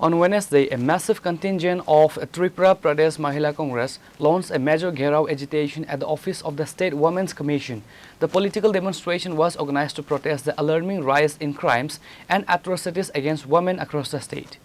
On Wednesday, a massive contingent of Tripura Pradesh Mahila Congress launched a major Gherao agitation at the office of the State Women's Commission. The political demonstration was organized to protest the alarming rise in crimes and atrocities against women across the state.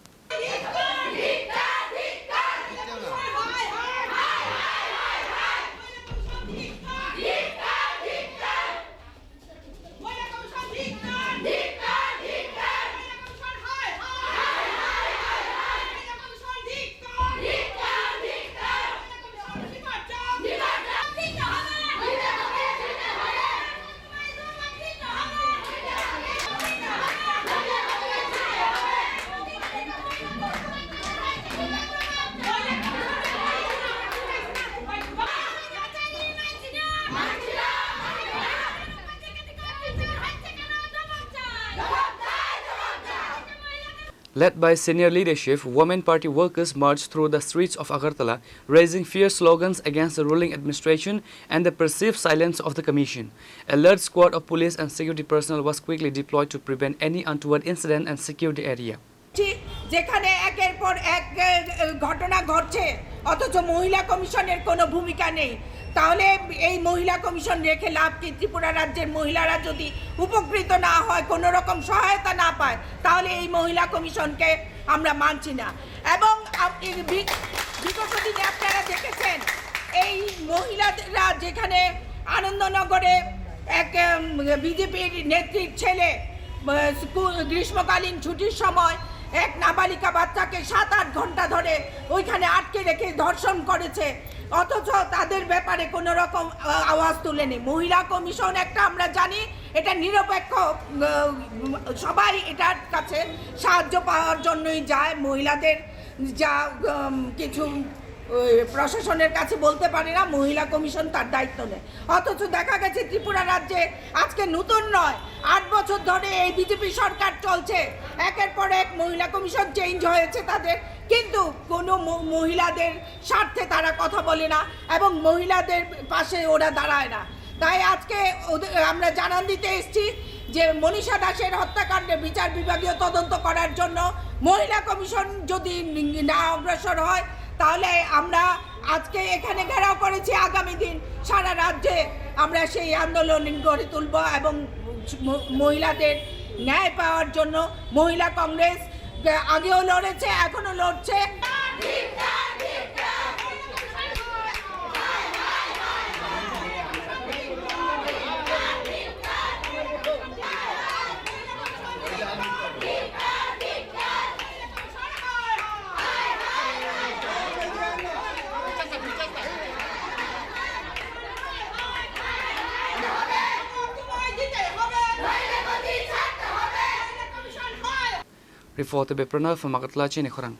Led by senior leadership, Women Party workers marched through the streets of Agartala, raising fierce slogans against the ruling administration and the perceived silence of the commission. A large squad of police and security personnel was quickly deployed to prevent any untoward incident and secure the area. যেখানে একের পর এক ঘটনা ঘটছে অথচ মহিলা কমিশনের কোনো ভূমিকা নেই, তাহলে এই মহিলা কমিশন রেখে লাভ কি? ত্রিপুরা রাজ্যের মহিলারা যদি উপকৃত না হয়, কোনো রকম সহায়তা না পায়, তাহলে এই মহিলা কমিশনকে আমরা মানছি না। এবং বিগত দিনে আপনারা দেখেছেন এই মহিলারা যেখানে আনন্দনগরে এক বিজেপির নেত্রীর ছেলে গ্রীষ্মকালীন ছুটির সময় এক নাবালিকা বাচ্চাকে 7-8 ঘন্টা ধরে ওইখানে আটকে রেখে ধর্ষণ করেছে, অথচ তাদের ব্যাপারে কোনো রকম আওয়াজ তুলেনি। মহিলা কমিশন একটা আমরা জানি এটা নিরপেক্ষ, সবাই এটার কাছে সাহায্য পাওয়ার জন্যই যায়, মহিলাদের যা কিছু প্রশাসনের কাছে বলতে পারে না, মহিলা কমিশন তার দায়িত্ব নেয়। অথচ দেখা গেছে ত্রিপুরা রাজ্যে আজকে নতুন নয়, 8 বছর ধরে এই বিজেপি সরকার চলছে, একের পর এক মহিলা কমিশন চেঞ্জ হয়েছে তাদের, কিন্তু কোনো মহিলাদের স্বার্থে তারা কথা বলে না এবং মহিলাদের পাশে ওরা দাঁড়ায় না। তাই আজকে আমরা জানান দিতে এসেছি যে মনীষা দাসের হত্যাকাণ্ডে বিচার বিভাগীয় তদন্ত করার জন্য মহিলা কমিশন যদি না অগ্রসর হয়, তাহলে আমরা আজকে এখানে ঘেরাও করেছি। আগামী দিন সারা রাজ্যে আমরা সেই আন্দোলন গড়ে তুলব এবং মহিলাদের ন্যায় পাওয়ার জন্য মহিলা কংগ্রেস আগেও লড়েছে, এখনো লড়ছে। Reporter by Pranav from Agartala, Chinikhorang.